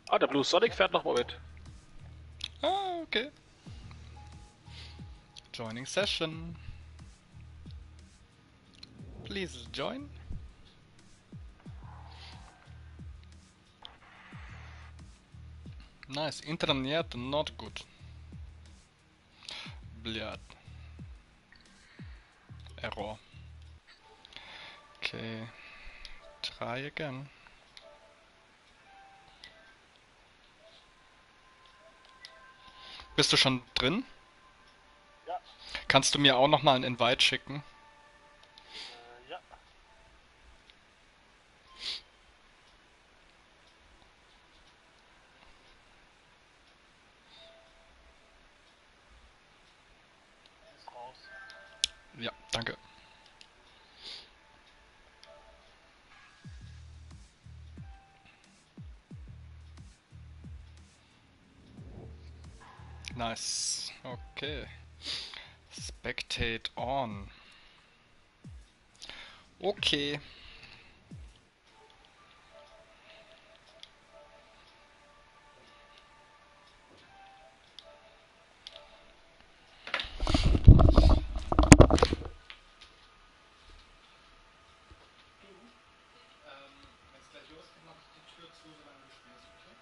Ah, der Blue Sonic fährt noch mal mit. Ah, okay. Joining session. Please join. Nice. Internet not good. Блядь. Error. Okay. Try again. Bist du schon drin? Ja, Kannst du mir auch nochmal einen Invite schicken? ja, ist raus. Ja, danke. Nice. Okay. Spectate on. Okay. Wenn es gleich losgeht, mache ich die Tür zu, solange du spielst, okay?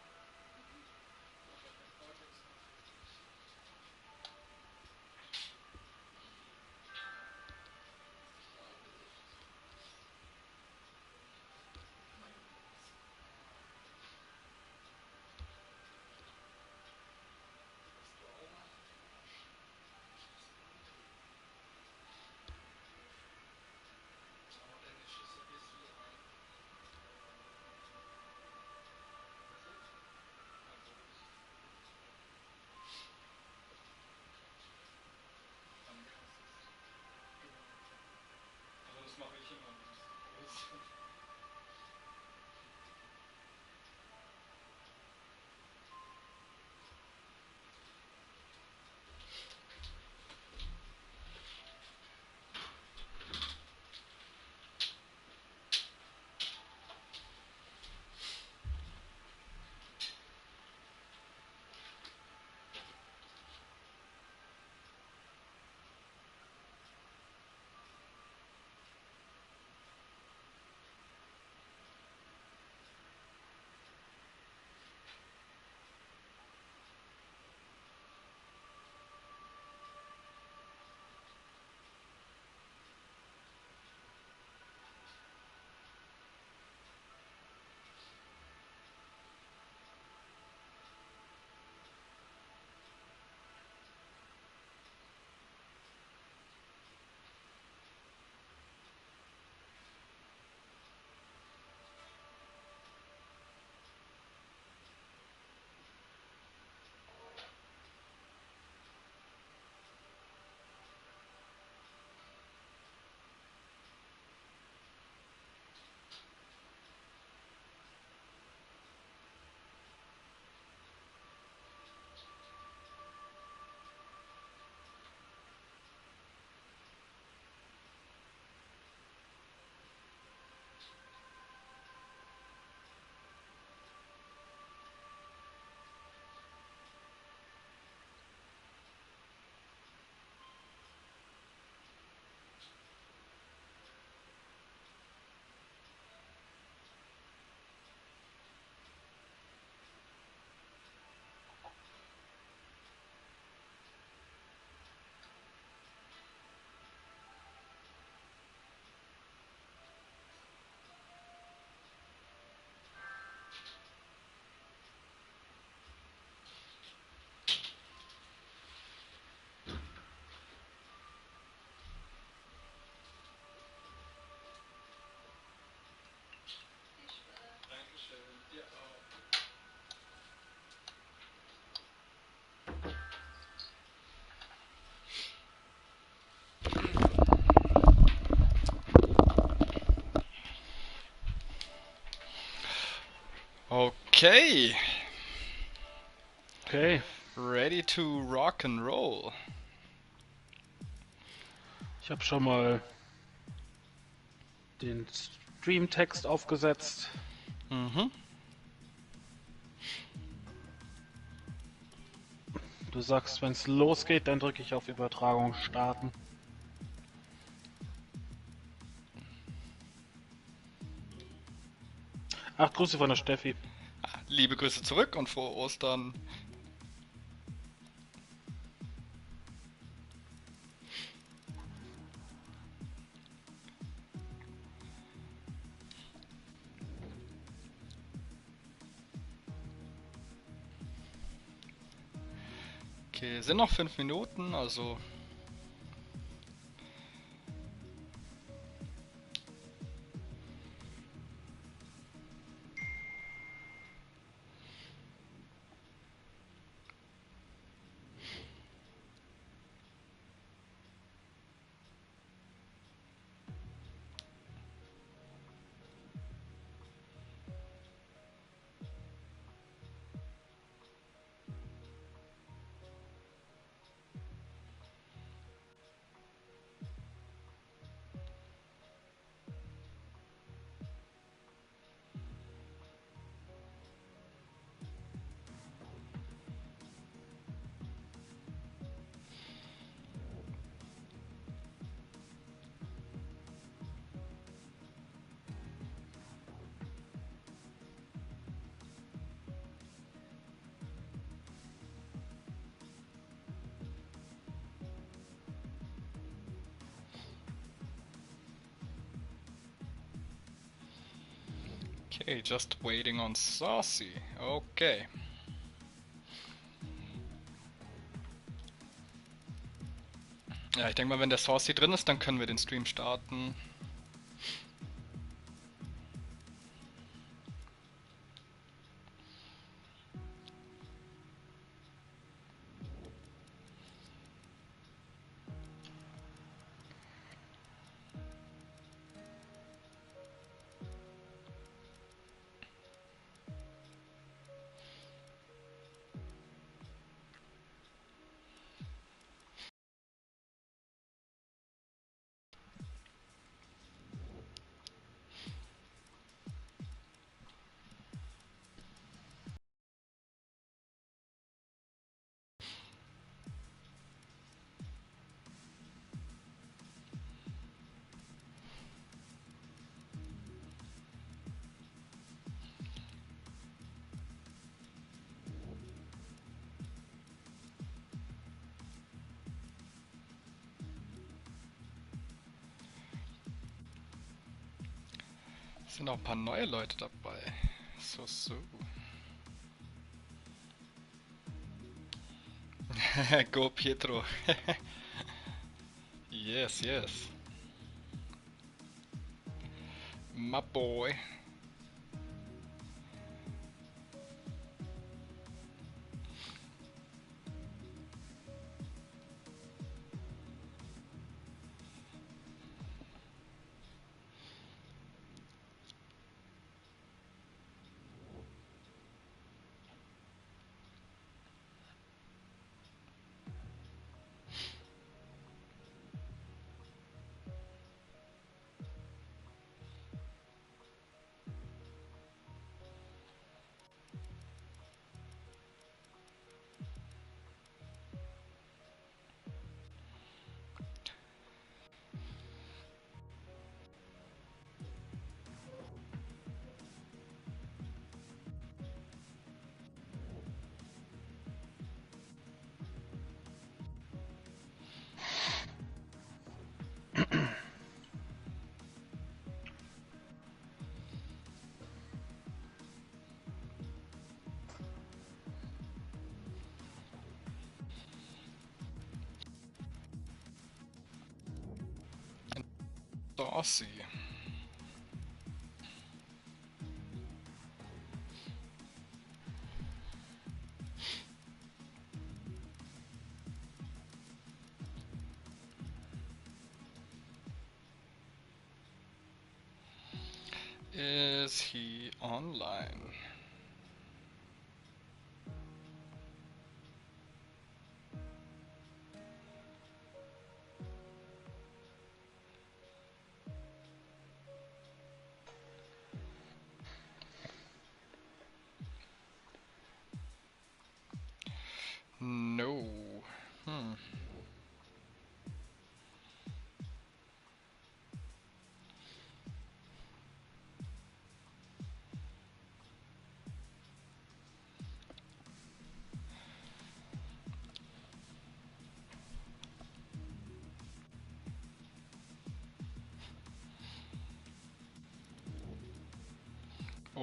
Also das mache ich immer. Dankeschön. Dir auch. Okay. okay. Ready to rock and roll. Ich habe schon mal den Streamtext aufgesetzt. Mhm. Du sagst, wenn es losgeht, dann drücke ich auf Übertragung starten. Ach, Grüße von der Steffi. Liebe Grüße zurück und frohe Ostern. Okay, sind noch 5 Minuten, also okay, just waiting on Saucy. Okay. Ja, ich denke mal, wenn der Saucy drin ist, dann können wir den Stream starten. Es sind auch ein paar neue Leute dabei. So. Go Pietro. Yes. My boy. Saucy. Is he online? No.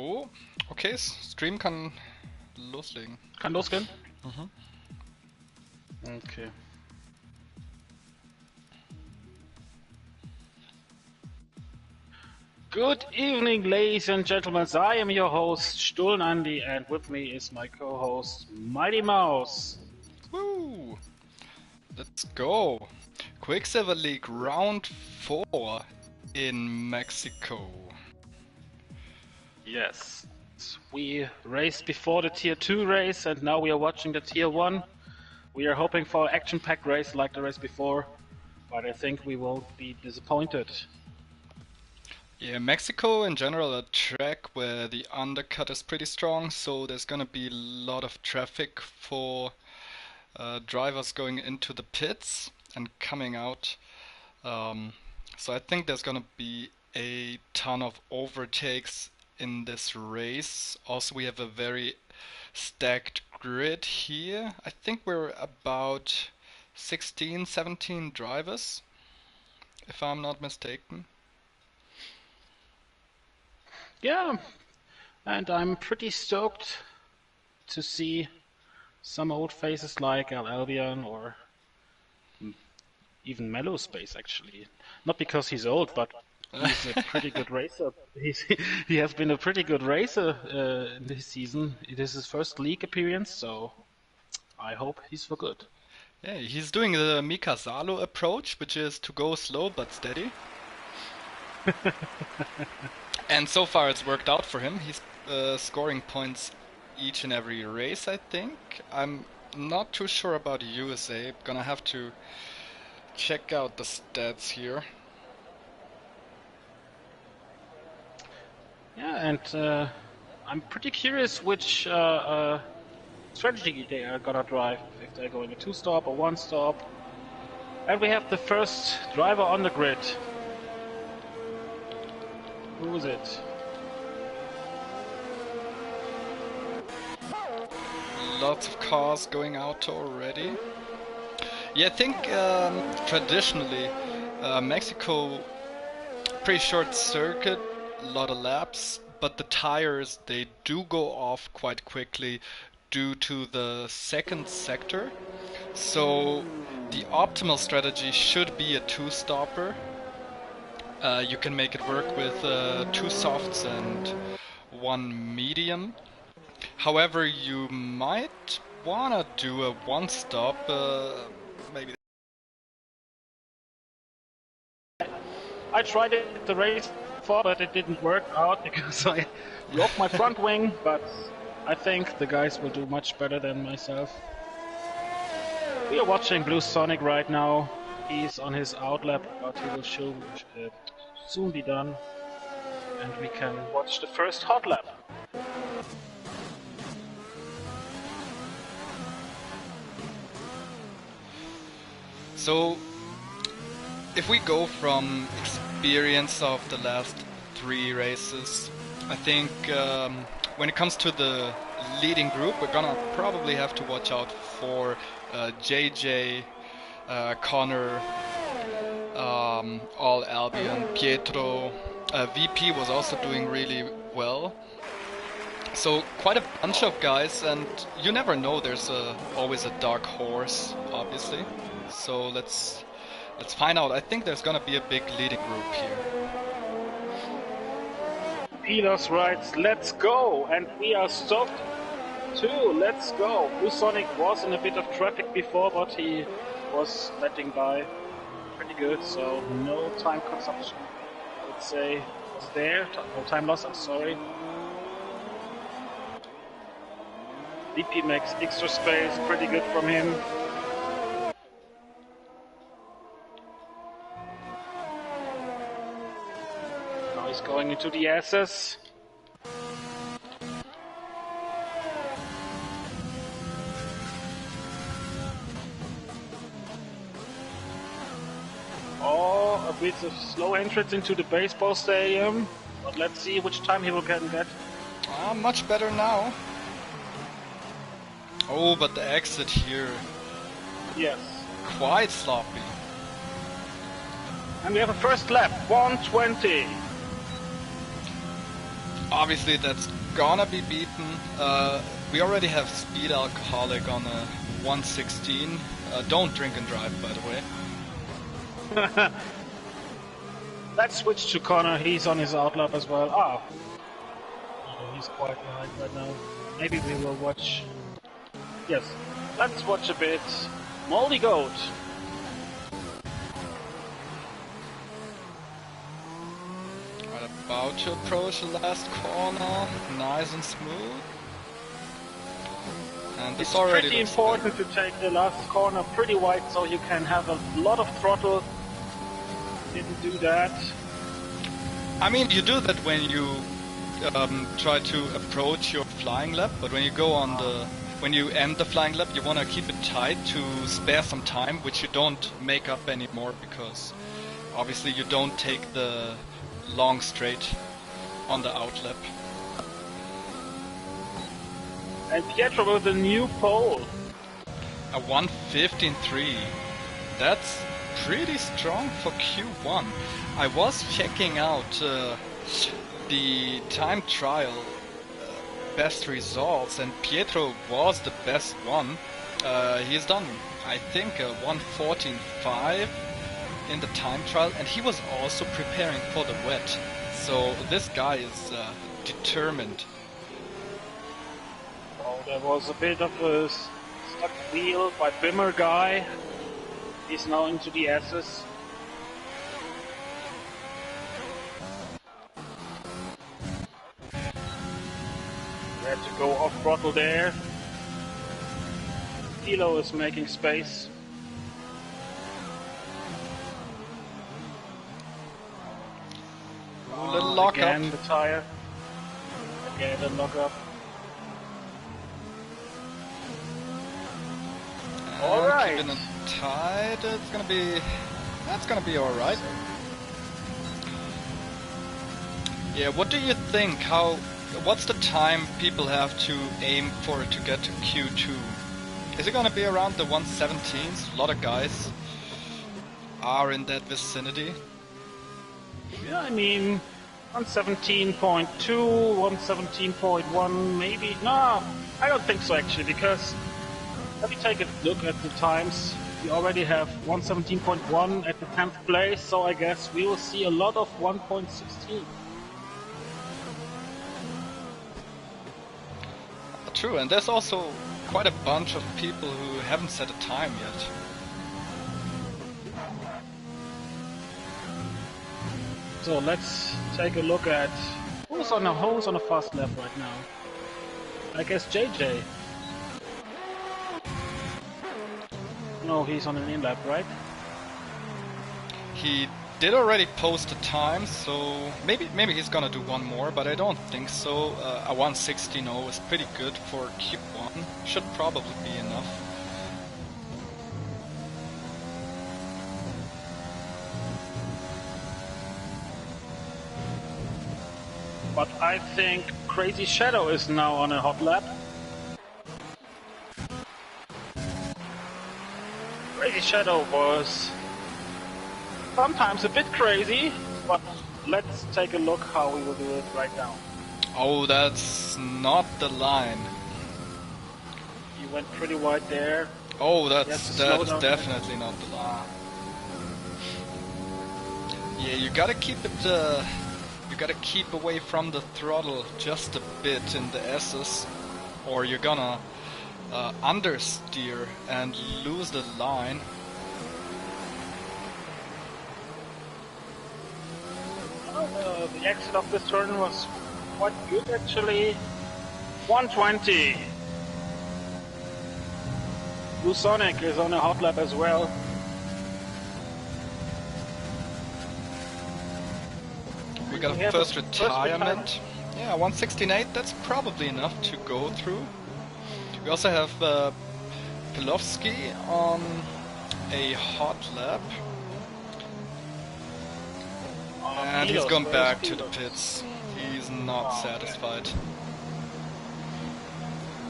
Oh, okay, Stream kann loslegen. Kann losgehen? Mhm. Okay. Good evening, ladies and gentlemen. I am your host, Stullen Andy, and with me is my co-host, Mighty Mouse. Woo! Let's go! Quicksilver League Round 4 in Mexico. Yes. We raced before the Tier 2 race, and now we are watching the Tier 1. We are hoping for an action-packed race like the race before, but I think we won't be disappointed. Yeah, Mexico in general, a track where the undercut is pretty strong, so there's gonna be a lot of traffic for drivers going into the pits and coming out. So I think there's gonna be a ton of overtakes in this race. Also, we have a very stacked grid here. I think we're about 16, 17 drivers, if I'm not mistaken. Yeah, and I'm pretty stoked to see some old faces like Al Albion or even Mellow Space, actually. Not because he's old, but he's a pretty good racer. He has been a pretty good racer in this season. It is his first league appearance, so I hope he's for good. Yeah, he's doing the Mika Salo approach, which is to go slow but steady. And so far it's worked out for him. He's scoring points each and every race, I think. I'm not too sure about USA. Gonna have to check out the stats here. Yeah, and I'm pretty curious which strategy they are gonna drive. If they're going a two-stop or one-stop. And we have the first driver on the grid. Who is it? Lots of cars going out already. Yeah, I think traditionally Mexico, pretty short circuit, a lot of laps, but the tires, they do go off quite quickly due to the second sector. So the optimal strategy should be a two-stopper. You can make it work with two softs and one medium. However, you might wanna do a one-stop, maybe. I tried it the race before, but it didn't work out because I broke my front wing, but I think the guys will do much better than myself. We are watching Blue Sonic right now. He's on his outlap, but he will soon be done. And we can watch the first hot lap. So, if we go from experience of the last 3 races, I think when it comes to the leading group, we're gonna probably have to watch out for JJ, Connor, All Albion, Pietro. VP was also doing really well. So quite a bunch of guys, and you never know. There's always a dark horse, obviously. So let's find out. I think there's gonna be a big leading group here. Pilos writes, "Let's go!" And we are stopped too. Let's go. Blue Sonic was in a bit of traffic before, but he was letting by pretty good, so no time consumption, I would say, was there. No time loss, I'm sorry. VP makes extra space, pretty good from him. Now he's going into the SS. Oh, a bit of slow entrance into the baseball stadium, but let's see which time he will get. Much better now. Oh, but the exit here, Yes. quite sloppy. And we have a first lap, 1:20. Obviously, that's gonna be beaten. We already have Speed Alcoholic on a 116. Don't drink and drive, by the way. Let's switch to Connor. He's on his outlap as well. Ah, he's quite behind right now. Maybe we will watch. Yes, let's watch a bit. Moldy Goat. Right, about to approach the last corner. Nice and smooth. And this It's already pretty looks important to take the last corner pretty wide so you can have a lot of throttle. Didn't do that. I mean, you do that when you try to approach your flying lap, but when you go on when you end the flying lap, you want to keep it tight to spare some time, which you don't make up anymore because obviously you don't take the long straight on the outlap. And Pietro with a new pole. A 1:15.3. That's pretty strong for Q1. I was checking out the time trial best results, and Pietro was the best one. He's done, I think, a 1:14.5 in the time trial, and he was also preparing for the wet. So this guy is determined. Oh, there was a bit of a stuck wheel by Bimmer guy. He's now into the S's. We had to go off throttle there. Kilo is making space. A little lock again, up. the tire. Again, the lock up. All right. Keeping it tight. That's gonna be all right. Yeah. What do you think? What's the time people have to aim for to get to Q2? Is it gonna be around the 1:17s? A lot of guys are in that vicinity. Yeah, I mean, 117.2, 117.1, maybe. No, I don't think so actually, because let me take a look at the times. We already have 117.1 at the 10th place, so I guess we will see a lot of 1.16. True, and there's also quite a bunch of people who haven't set a time yet. So let's take a look at who's on a fast lap right now. I guess JJ. No, he's on an in lap, right? He did already post a time, so maybe he's gonna do one more, but I don't think so. A 1:16.0 is pretty good for Q1. Should probably be enough. But I think Crazy Shadow is now on a hot lap. Crazy Shadow was sometimes a bit crazy, but let's take a look how we will do it right now. Oh, that's not the line. He went pretty wide there. Oh, that Yes, is slow down. definitely not the line. Yeah, you gotta keep it. You gotta keep away from the throttle just a bit in the S's, or you're gonna understeer and lose the line. The exit of this turn was quite good actually. 120. Blue Sonic is on a hot lap as well. We got We a have first a first retirement. Yeah, 1:16.8. That's probably enough to go through. We also have Pilovsky on a hot lap. And he's Pilos, gone where's back to the Pilos? pits. He's not Oh, okay. satisfied.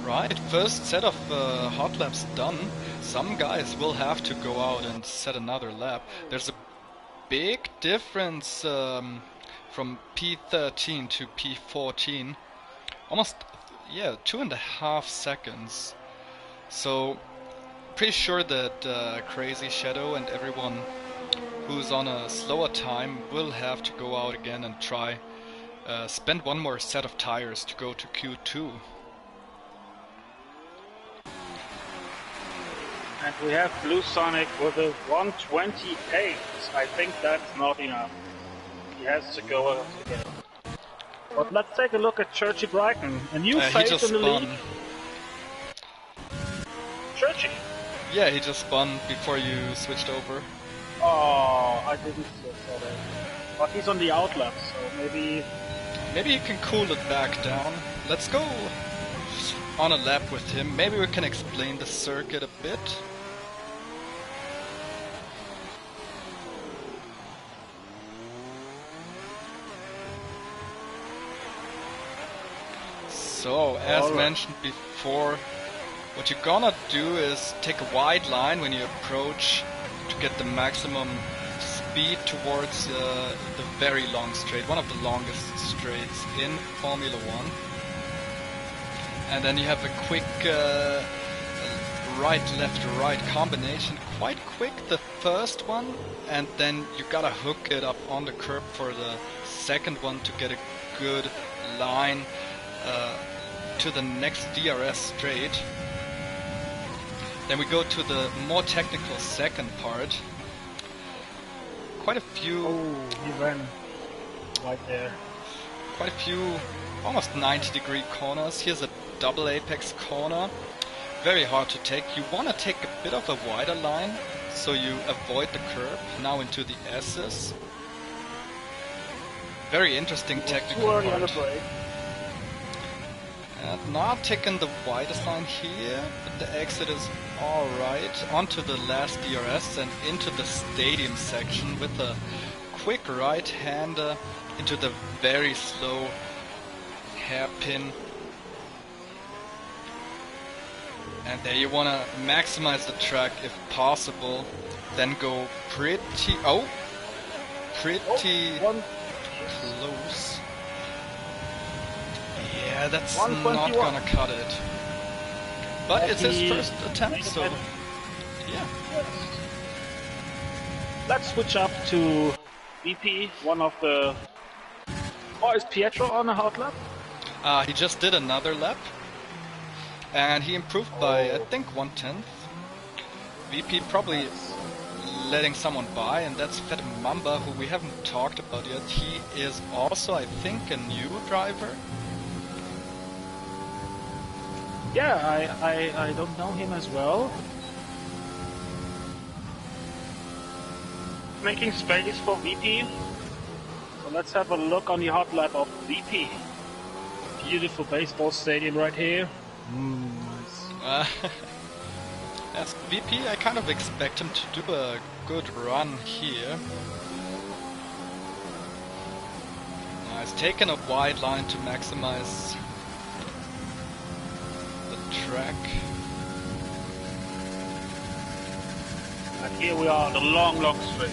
Right, first set of hot laps done. Some guys will have to go out and set another lap. There's a big difference from P13 to P14. Almost, yeah, 2.5 seconds. So, pretty sure that Crazy Shadow and everyone who's on a slower time will have to go out again and try spend one more set of tires to go to Q2. And we have Blue Sonic with a 128. I think that's not enough. He has to go again. But let's take a look at Churchy Brighton. A new He face just in the spun. league. Churchy. Yeah, he just spun before you switched over. Oh, I didn't see that. But he's on the outlap, so maybe... Maybe you can cool it back down. Let's go on a lap with him. Maybe we can explain the circuit a bit. So, as mentioned before, what you're gonna do is take a wide line when you approach to get the maximum speed towards the very long straight, one of the longest straights in Formula 1. And then you have a quick right, left, right combination, quite quick the first one, and then you gotta hook it up on the curb for the second one to get a good line to the next DRS straight. Then we go to the more technical second part. Quite a few... Oh, he ran right there. Quite a few almost 90-degree corners. Here's a double apex corner. Very hard to take. You want to take a bit of a wider line so you avoid the curb. Now into the S's. Very interesting technical Too early on the part. break. And not taking the widest line here, but the exit is alright. Onto the last DRS and into the stadium section with a quick right-hander into the very slow hairpin. And there you want to maximize the track if possible. Then go pretty close. Yeah, that's not 121. gonna cut it. But it's his first attempt, so yeah. Yes. Let's switch up to VP, one of the... Oh, is Pietro on a hot lap? He just did another lap. And he improved by, I think, 1/10. VP probably letting someone by, and that's Fat Mamba, who we haven't talked about yet. He is also, I think, a new driver. Yeah, I don't know him as well. Making space for VP. So let's have a look on the hot lap of VP. Beautiful baseball stadium right here. Nice. As VP, I kind of expect him to do a good run here. He's taken a wide line to maximize the track. And here we are on the long straight.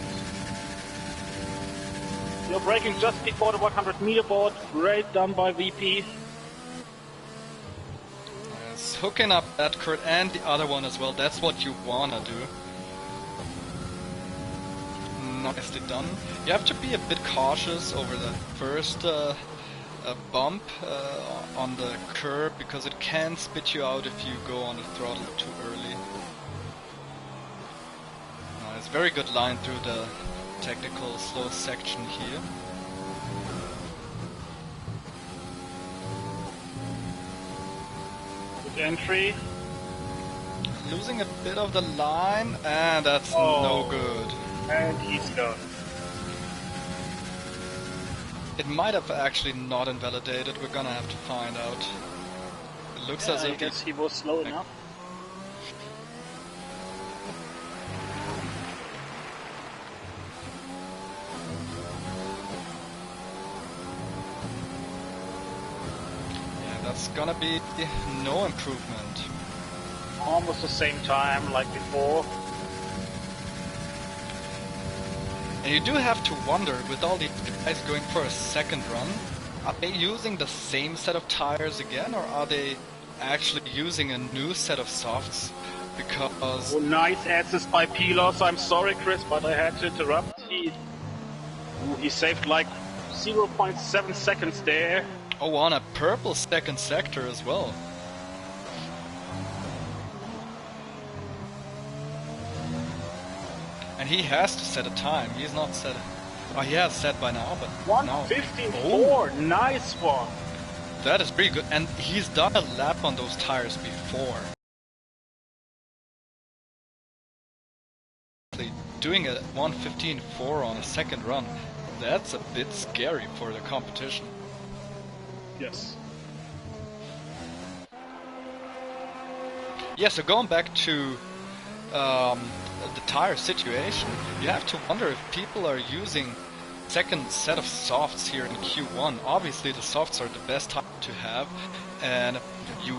You're braking just before the 100 meter board. Great done by VP. Yes, hooking up that curve and the other one as well. That's what you wanna do. Nicely done. You have to be a bit cautious over the first bump on the curb because it can spit you out if you go on the throttle too early. Nice, very good line through the technical slow section here. Good entry. Losing a bit of the line, and that's no good. And he's gone. It might have actually not invalidated. We're gonna have to find out. It looks as I if guess he was slow enough. yeah, that's gonna be no improvement. Almost the same time like before. And you do have to wonder, with all these guys going for a second run, are they using the same set of tires again, or are they actually using a new set of softs? Because... Oh, nice assist by Pilos. I'm sorry, Chris, but I had to interrupt. He saved like 0.7 seconds there. Oh, on a purple second sector as well. And he has to set a time. He's not set it. Oh, he has set by now, but 1:15.4. Nice one. That is pretty good. And he's done a lap on those tires before. Doing a 1:15.4 on a second run, that's a bit scary for the competition. Yes. Yeah, so going back to the tire situation, you have to wonder if people are using second set of softs here in Q1. Obviously the softs are the best tire to have, and you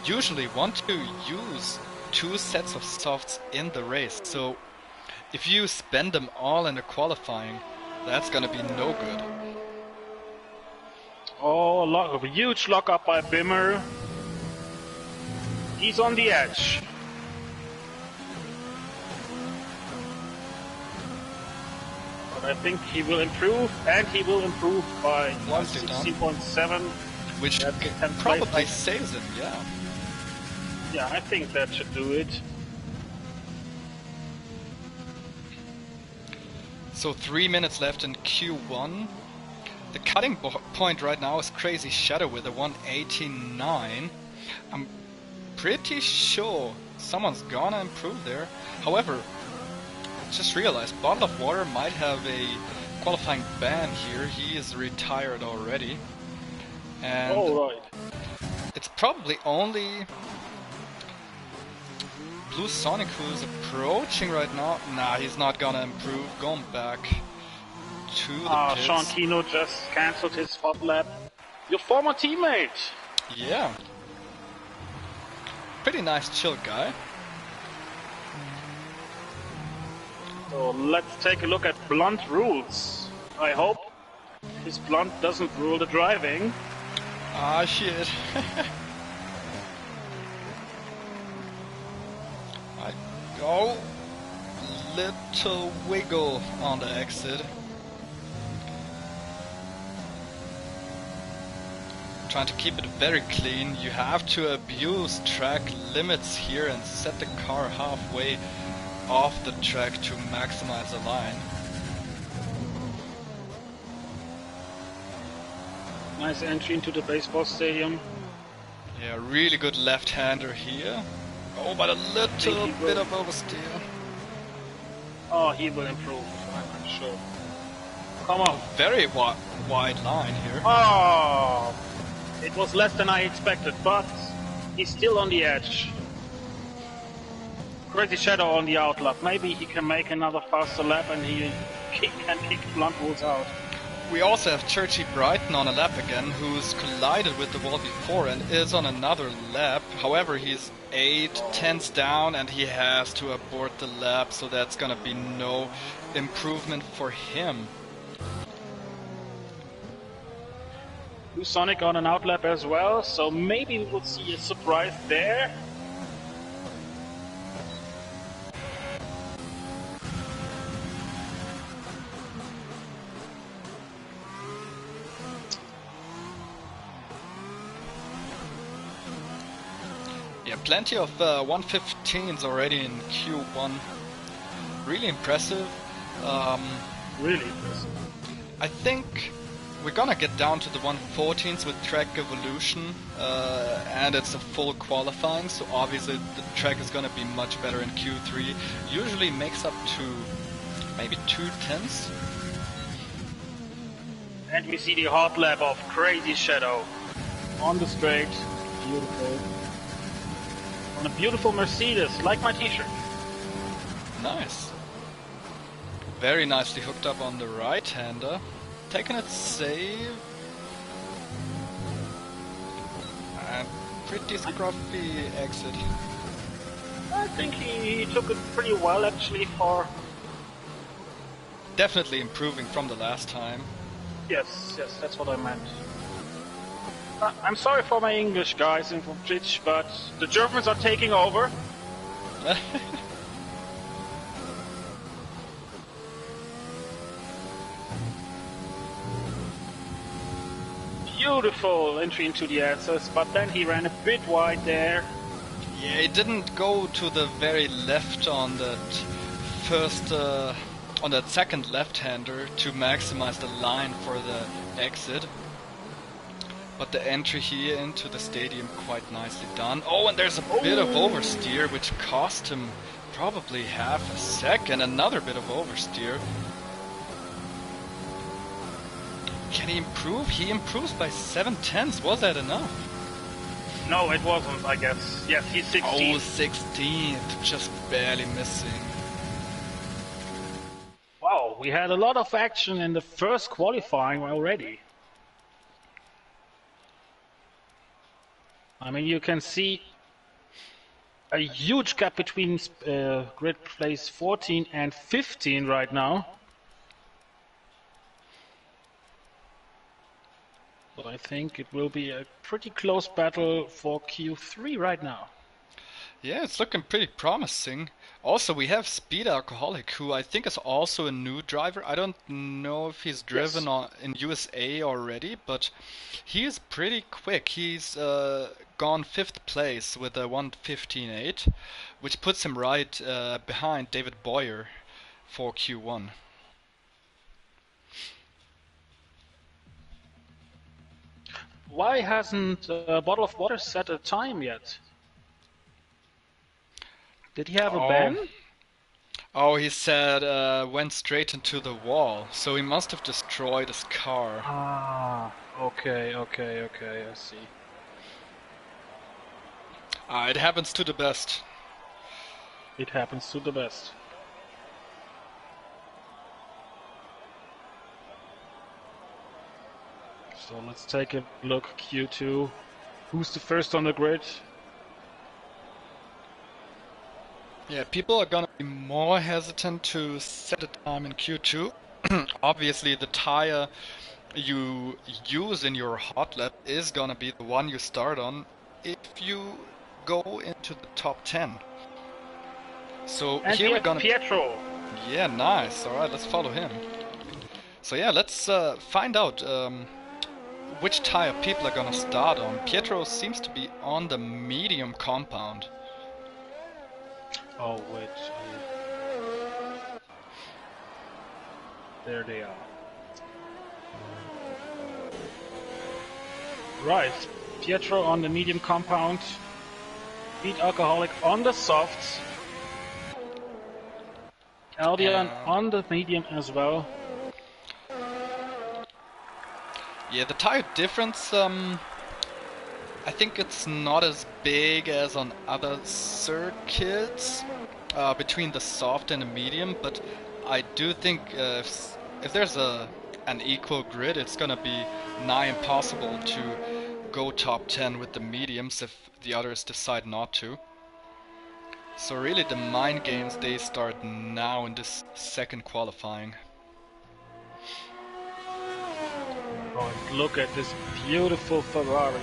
usually want to use 2 sets of softs in the race. So if you spend them all in the qualifying, that's gonna be no good. Oh, a huge lock up by Bimmer. He's on the edge. But I think he will improve, and he will improve by 16.7. Which That's probably saves him, yeah. Yeah, I think that should do it. So 3 minutes left in Q1. The cutting point right now is Crazy Shadow with a 189. I'm pretty sure someone's gonna improve there. However, just realized Bottle of Water might have a qualifying ban here. He is retired already. And right. it's probably only Blue Sonic who's approaching right now. Nah, he's not gonna improve. Going back to the pits. Sean Kino just cancelled his hot lap. Your former teammate. Yeah. Pretty nice chill guy. So let's take a look at Blunt rules. I hope his Blunt doesn't rule the driving. Ah, shit. I go little wiggle on the exit. Trying to keep it very clean. You have to abuse track limits here and set the car halfway off the track to maximize the line. Nice entry into the baseball stadium. Yeah, really good left-hander here. Oh, but a little bit of oversteer. Oh, he will improve, I'm sure. Come on. Very wide line here. Oh, it was less than I expected, but he's still on the edge. Crazy Shadow on the outlap. Maybe he can make another faster lap and he can kick Blunt rules out. We also have Churchy Brighton on a lap again, who's collided with the wall before and is on another lap. However, he's 8/10 down and he has to abort the lap, so that's gonna be no improvement for him. Blue Sonic on an outlap as well, so maybe we will see a surprise there. Yeah, plenty of 115s already in Q1. Really impressive. Really impressive. I think we're gonna get down to the 114s with track evolution, and it's a full qualifying, so obviously the track is gonna be much better in Q3. Usually makes up to maybe 2/10. And we see the hot lap of Crazy Shadow on the straight. Beautiful. On a beautiful Mercedes, like my t-shirt. Nice. Very nicely hooked up on the right-hander. Taking it safe. And pretty scruffy exit. I think he took it pretty well actually for definitely improving from the last time. Yes, yes, that's what I meant. I'm sorry for my English guys in from Twitch, but the Germans are taking over. Beautiful entry into the S's, but then he ran a bit wide there. Yeah, he didn't go to the very left on that first, on that second left-hander to maximize the line for the exit. But the entry here into the stadium quite nicely done. Oh, and there's a bit of oversteer, which cost him probably half a second. Another bit of oversteer. Can he improve? He improves by 7/10. Was that enough? No, it wasn't, I guess. Yes, he's 16th. Oh, 16th. Just barely missing. Wow, we had a lot of action in the first qualifying already. I mean, you can see a huge gap between grid place 14 and 15 right now. So I think it will be a pretty close battle for Q3 right now. Yeah, it's looking pretty promising. Also, we have Speed Alcoholic, who I think is also a new driver. I don't know if he's driven in USA already, but he is pretty quick. He's gone 5th place with a 1:15.8, which puts him right behind David Boyer for Q1. Why hasn't a bottle of water set a time yet? Did he have a ban? Oh, he said went straight into the wall, so he must have destroyed his car. Ah, okay, I see. It happens to the best. It happens to the best. So let's take a look, Q2. Who's the first on the grid? Yeah, people are gonna be more hesitant to set a time in Q2. Obviously, the tire you use in your hot lap is gonna be the one you start on if you go into the top 10. So and here we're gonna... Pietro. Yeah, nice. Alright, let's follow him. So yeah, let's find out which tire people are gonna start on. Pietro seems to be on the medium compound. Oh, wait. There they are. Right. Pietro on the medium compound. Speed Alcoholic on the softs. Aldian on the medium as well. Yeah, the tire difference, I think it's not as big as on other circuits between the soft and the medium, but I do think if there's an equal grid, it's gonna be nigh impossible to go top 10 with the mediums if the others decide not to. So really the mind games, they start now in this second qualifying. Oh, and look at this beautiful Ferrari.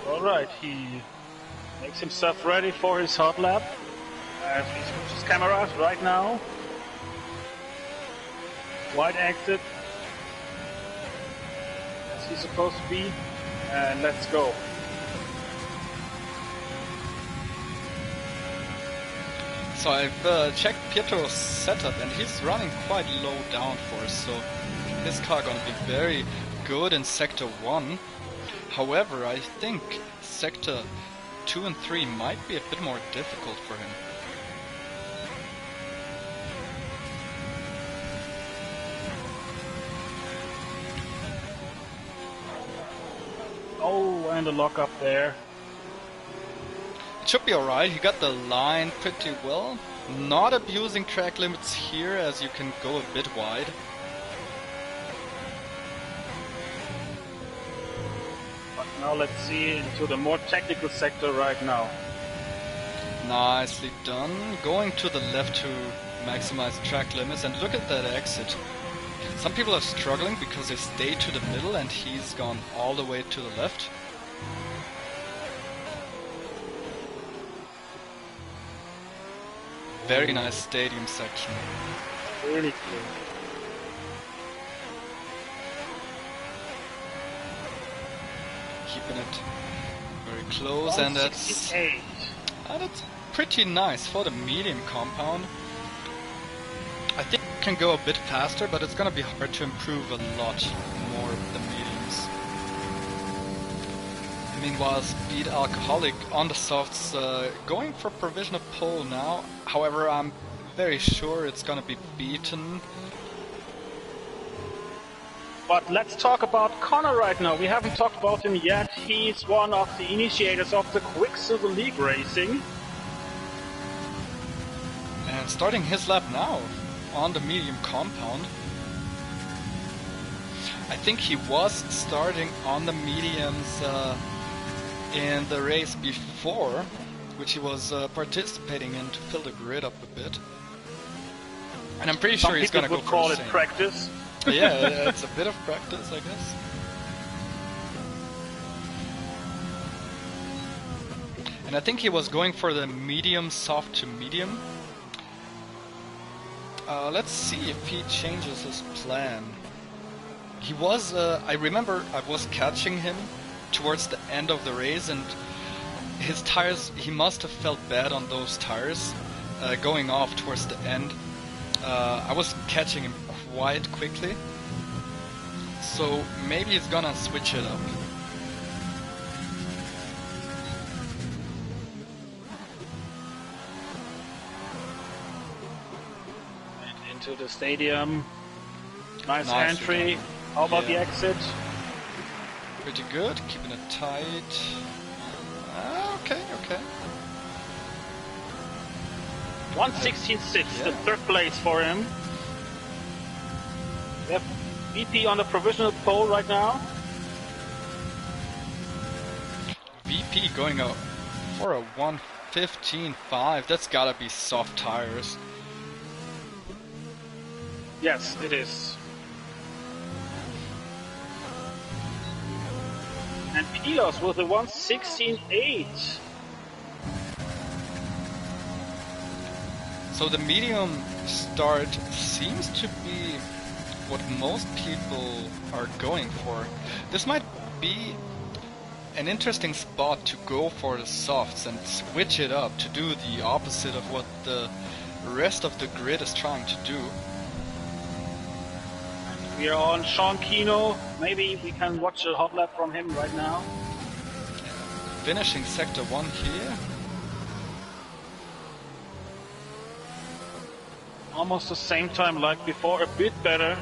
Alright, he makes himself ready for his hot lap. As he switches cameras right now. Wide exit. As he's supposed to be. And let's go. So I've checked Pietro's setup and he's running quite low downforce, so his car gonna be very good in Sector 1. However, I think Sector 2 and 3 might be a bit more difficult for him. Oh, and a lock up there. It should be alright, he got the line pretty well. Not abusing track limits here, as you can go a bit wide. But now let's see into the more technical sector right now. Nicely done. Going to the left to maximize track limits, and look at that exit. Some people are struggling because they stay to the middle and he's gone all the way to the left. Very nice stadium section. Really cool. Keeping it very close, and that's pretty nice for the medium compound. I think it can go a bit faster, but it's gonna be hard to improve a lot more of the mediums. Meanwhile, Speed Alcoholic on the softs, going for provisional pole now. However, I'm very sure it's gonna be beaten. But let's talk about Connor right now. We haven't talked about him yet. He's one of the initiators of the Quicksilver League racing. And starting his lap now on the medium compound. I think he was starting on the mediums in the race before, which he was participating in to fill the grid up a bit. And I'm pretty sure he's gonna go for the same. Some people would call it practice. Yeah, it's a bit of practice, I guess. And I think he was going for the medium, soft to medium. Let's see if he changes his plan. He was, I remember I was catching him towards the end of the race, and his tires, he must have felt bad on those tires going off towards the end. I was catching him quite quickly, so maybe he's gonna switch it up. Into the stadium. Nice Nicely entry. done. How about the Yeah. exit? Pretty good, keeping it tight. Okay. 1:16.6, Yeah. the third place for him. We have VP on the provisional pole right now. VP going out for a 1:15.5. That's gotta be soft tires. Yes, it is. And Pilos with a 1:16.8. So the medium start seems to be what most people are going for. This might be an interesting spot to go for the softs and switch it up to do the opposite of what the rest of the grid is trying to do. We are on Sean Kino. Maybe we can watch a hot lap from him right now. Finishing sector 1 here. Almost the same time like before, a bit better.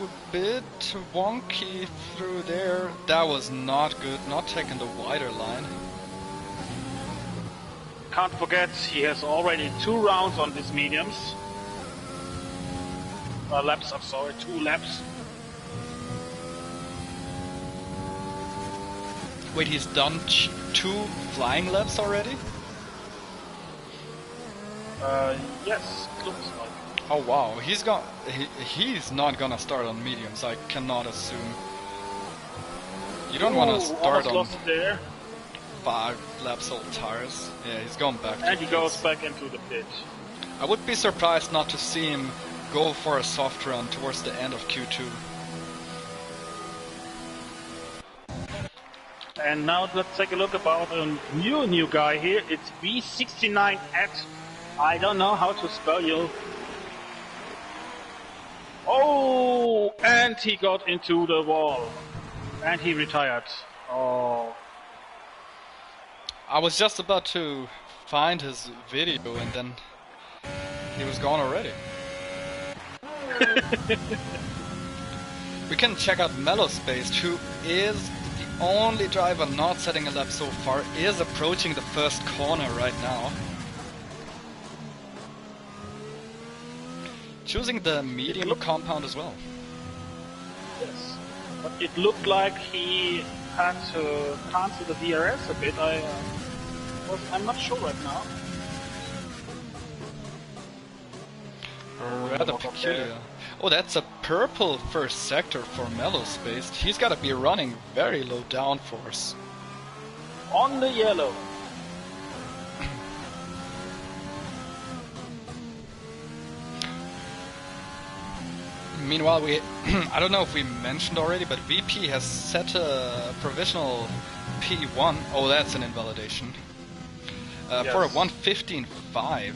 A bit wonky through there. That was not good, not taking the wider line. Can't forget, he has already 2 rounds on these mediums. Laps, I'm sorry, 2 laps. Wait, he's done 2 flying laps already? Yes, it looks like. Oh wow, he's not gonna start on mediums, I cannot assume. You don't want to start on lost it there. 5 laps old tires. Yeah, he's going back to And he the goes pits. back into the pit. I would be surprised not to see him go for a soft run towards the end of Q2. And now let's take a look about a new guy here. It's V69 at, I don't know how to spell you. Oh, and he got into the wall. And he retired. Oh. I was just about to find his video and then he was gone already. We can check out Mellowspaced, who is the only driver not setting a lap so far, is approaching the first corner right now. Choosing the medium compound as well. Yes. But it looked like he had to cancel the DRS a bit. I I'm not sure right now. Rather peculiar. Oh, that's a purple first sector for Mellow Spaced. He's gotta be running very low downforce. On the yellow. Meanwhile, we I don't know if we mentioned already, but VP has set a provisional P1. Oh, that's an invalidation. For a 1:15.5.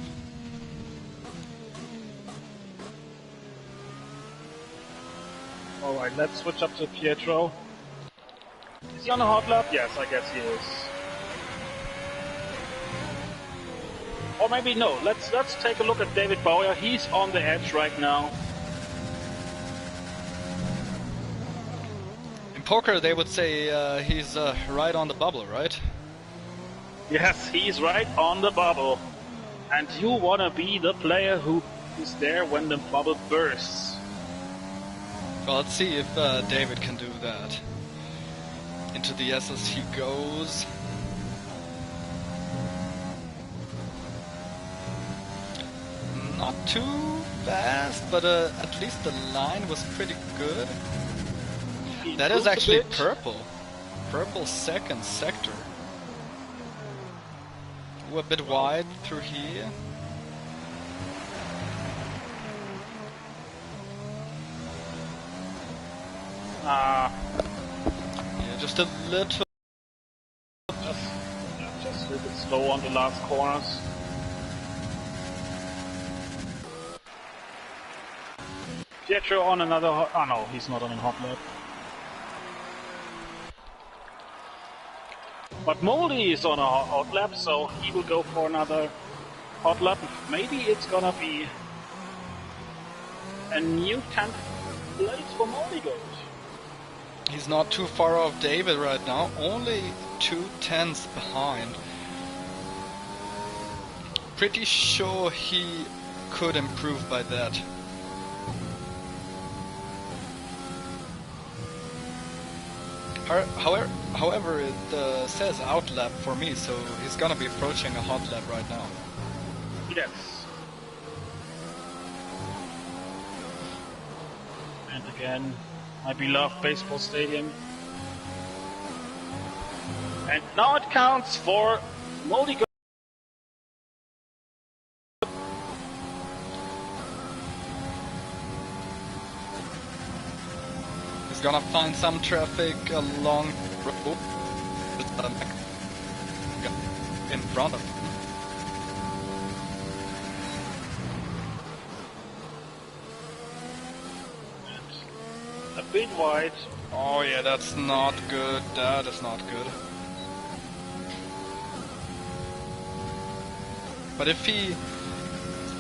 Alright, let's switch up to Pietro. Is he on a hot lap? Yes, I guess he is. Or maybe no. Let's take a look at David Bowyer. He's on the edge right now. In poker, they would say he's right on the bubble, right? Yes, he's right on the bubble. And you wanna be the player who is there when the bubble bursts. Well, let's see if David can do that. Into the SS he goes. Not too fast, but at least the line was pretty good. That is actually purple. Purple second sector. Ooh, a bit wide through here. Yeah, just a little. Just a little bit slow on the last corners. Pietro on another hot... Oh no, he's not on a hot lap. But Moody is on a hot lap, so he will go for another hot lap. Maybe it's gonna be a new 10th place for Moody goes. He's not too far off David right now, only 2/10 behind. Pretty sure he could improve by that. However, it says outlap for me, so he's gonna be approaching a hot lap right now. Yes. And again, my beloved baseball stadium. And now it counts for Moody. He's gonna find some traffic along the road in front of him. A bit wide. Oh yeah, that's not good. That is not good. But if he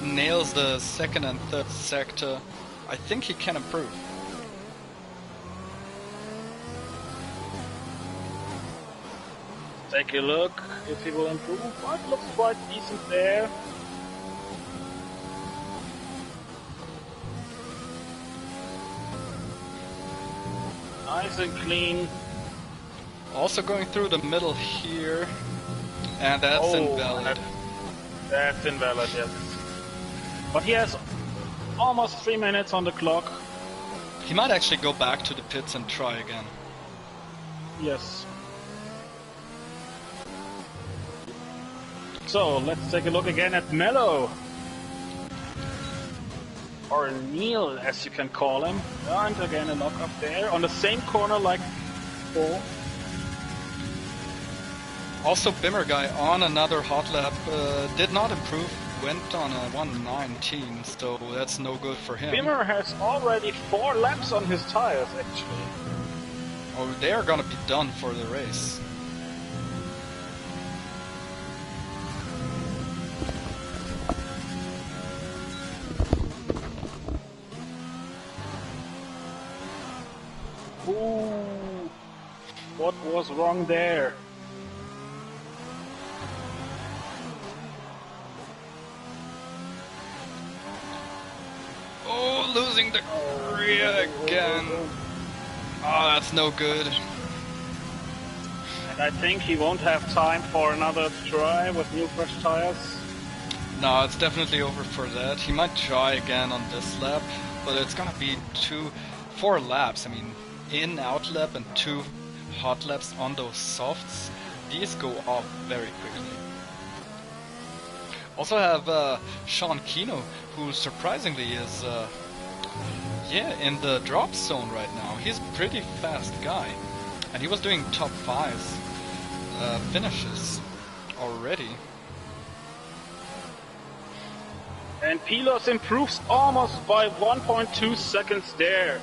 nails the second and third sector, I think he can improve. Take a look if he will improve. Well, it looks quite decent there. Nice and clean. Also going through the middle here, and that's invalid. That's invalid, yes. But he has almost 3 minutes on the clock. He might actually go back to the pits and try again. Yes. So, let's take a look again at Mello. Or Neil, as you can call him. And again, a lock up there, on the same corner like before. Also, Bimmer guy on another hot lap did not improve, went on a 1:19, so that's no good for him. Bimmer has already 4 laps on his tires, actually. Oh, they are gonna be done for the race. Ooh, what was wrong there? Oh, losing the rear again. Oh, that's no good. And I think he won't have time for another try with new fresh tires. No, it's definitely over for that. He might try again on this lap, but it's gonna be 4 laps. I mean, in, out lap and 2 hot laps on those softs. These go off very quickly. Also have Sean Kino, who surprisingly is in the drop zone right now. He's a pretty fast guy, and he was doing top 5s finishes already. And Pilos improves almost by 1.2 seconds there.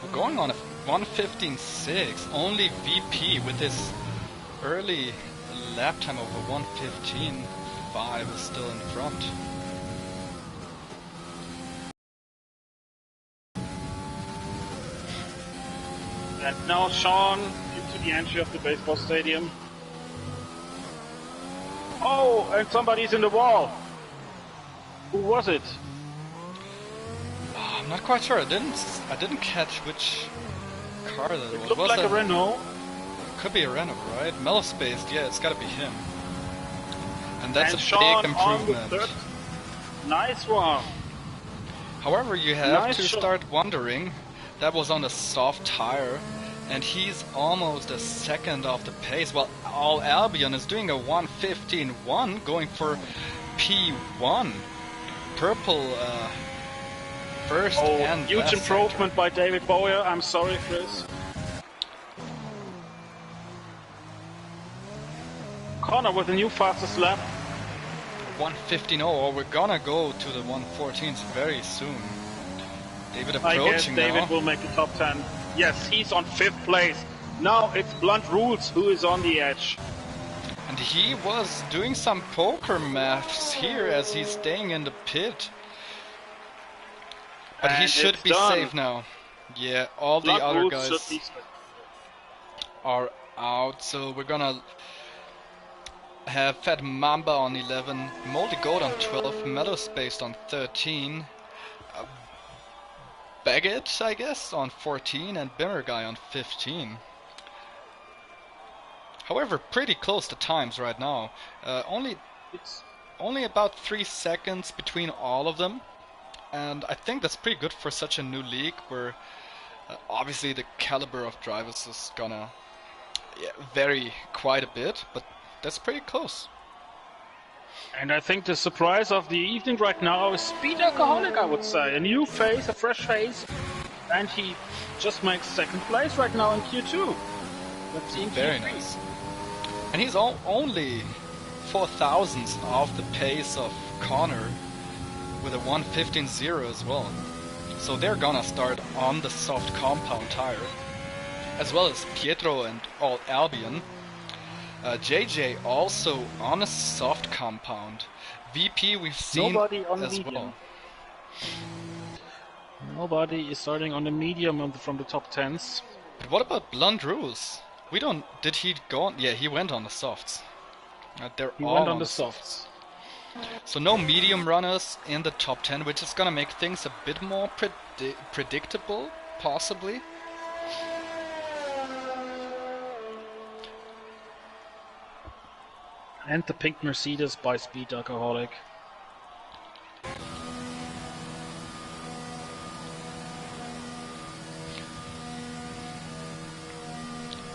We're going on a 1:15.6. Only VP with his early lap time of a 1:15.5 is still in front. And now Sean into the entry of the baseball stadium. Oh, and somebody's in the wall. Who was it? I'm not quite sure. I didn't catch which car that was. Looked like a Renault. Could be a Renault, right? Mellow spaced, yeah, it's gotta be him. And that's and a Sean big improvement. On the third. Nice one. However, you have Nice to shot. start wondering, that was on a soft tire, and he's almost a second off the pace. Well, All Albion is doing a 1:15.1, going for P1. Purple first and huge last improvement by David Bowyer. I'm sorry, Chris. Connor with the new fastest lap. 1:15.0, or we're gonna go to the 1:14s very soon. David I guess approaching David now. will make the top 10. Yes, he's on 5th place. Now it's Blunt Rules who is on the edge. And he was doing some poker maths here as he's staying in the pit. But he And should it's be done. safe now. Yeah, all the Blunt other Rules guys should be safe. are out, so we're gonna have Fat Mamba on 11, Moldy Goat on 12, Meadow Spaced on 13, Baggett, I guess, on 14, and Bimmer Guy on 15. However, pretty close to times right now. Only about 3 seconds between all of them. And I think that's pretty good for such a new league where obviously the caliber of drivers is gonna vary quite a bit, but that's pretty close. And I think the surprise of the evening right now is Speed Alcoholic, I would say. A new face, a fresh face. And he just makes 2nd place right now in Q2. Let's see in Very Q3. nice. And he's only 4,000ths off the pace of Connor with a 1:15.0 as well. So they're gonna start on the soft compound tire, as well as Pietro and All Albion. JJ also on a soft compound. VP we've seen Nobody on the as medium. well. Nobody is starting on the medium from the top 10s. But what about Blunt Rules? Did he go on? Yeah, he went on the softs. They're He all went on the softs. softs. So no medium runners in the top 10, which is gonna make things a bit more predictable, possibly. And the pink Mercedes by Speed Alcoholic.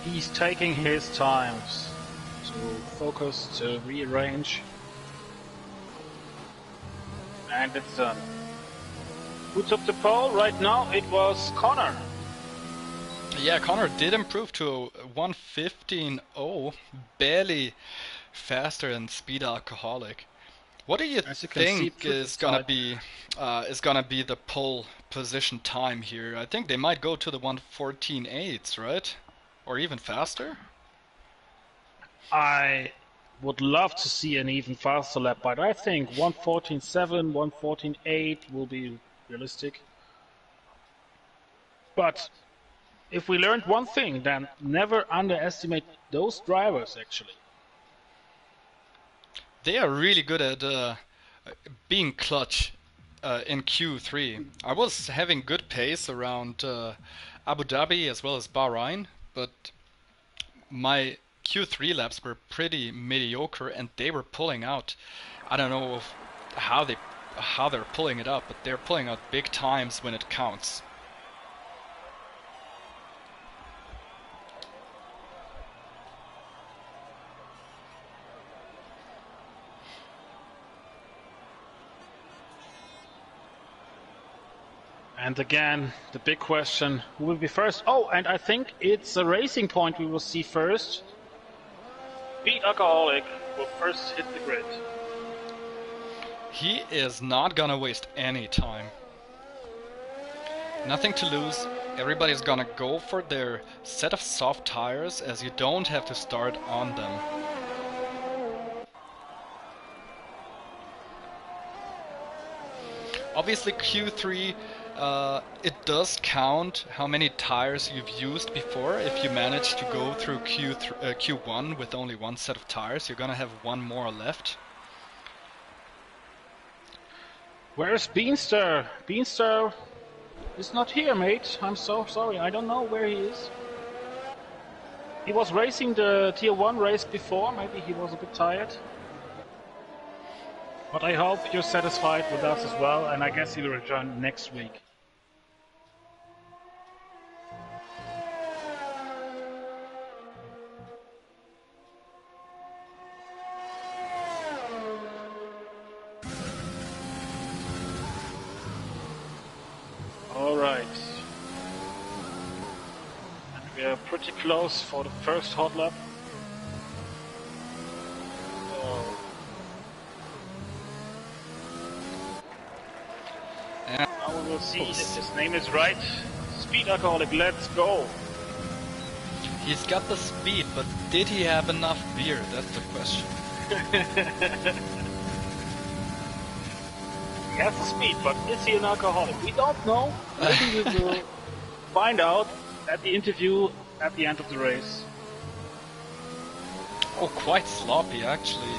He's taking his times to focus, to rearrange. And it's done. Who took the pole? Right now it was Connor. Yeah, Connor did improve to a 1:15.0, barely faster than Speed Alcoholic. What do you As you can see, think is gonna be the pole position time here? I think they might go to the 1:14.8s, right? Or even faster? I would love to see an even faster lap, but I think 1:14.7, 1:14.8 will be realistic. But if we learned one thing, then never underestimate those drivers, actually. They are really good at being clutch in Q3. I was having good pace around Abu Dhabi as well as Bahrain, but my Q3 laps were pretty mediocre and they were pulling out. I don't know how they're pulling it up, but they're pulling out big times when it counts. And again, the big question, who will be first? Oh, and I think it's a Racing Point we will see first. Speed Alcoholic will first hit the grid. He is not gonna waste any time. Nothing to lose. Everybody's gonna go for their set of soft tires, as you don't have to start on them. Obviously Q3, it does count how many tires you've used before. If you manage to go through Q1 with only one set of tires, you're gonna have one more left. Where's Beanstar? Beanstar is not here, mate. I'm so sorry. I don't know where he is. He was racing the Tier 1 race before. Maybe he was a bit tired. But I hope you're satisfied with us as well, and I guess he'll return next week. Alright. And we are pretty close for the first hot lap. Now we will see if his name is right. Speed Alcoholic, let's go! He's got the speed, but did he have enough beer? That's the question. He has the speed, but is he an alcoholic? We don't know. Maybe we will find out at the interview at the end of the race. Oh, quite sloppy actually.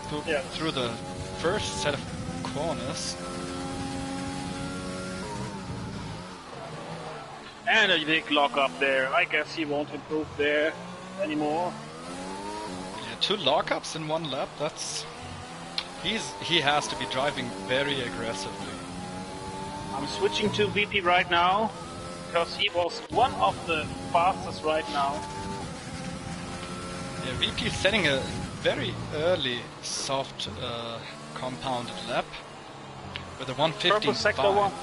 Through the first set of corners. And a big lock up there. I guess he won't improve there anymore. Yeah, 2 lockups in 1 lap. That's he has to be driving very aggressively. I'm switching to VP right now because he was one of the fastest right now. Yeah, VP is setting a very early soft compounded lap with a 1:15.5. Purple sector 1.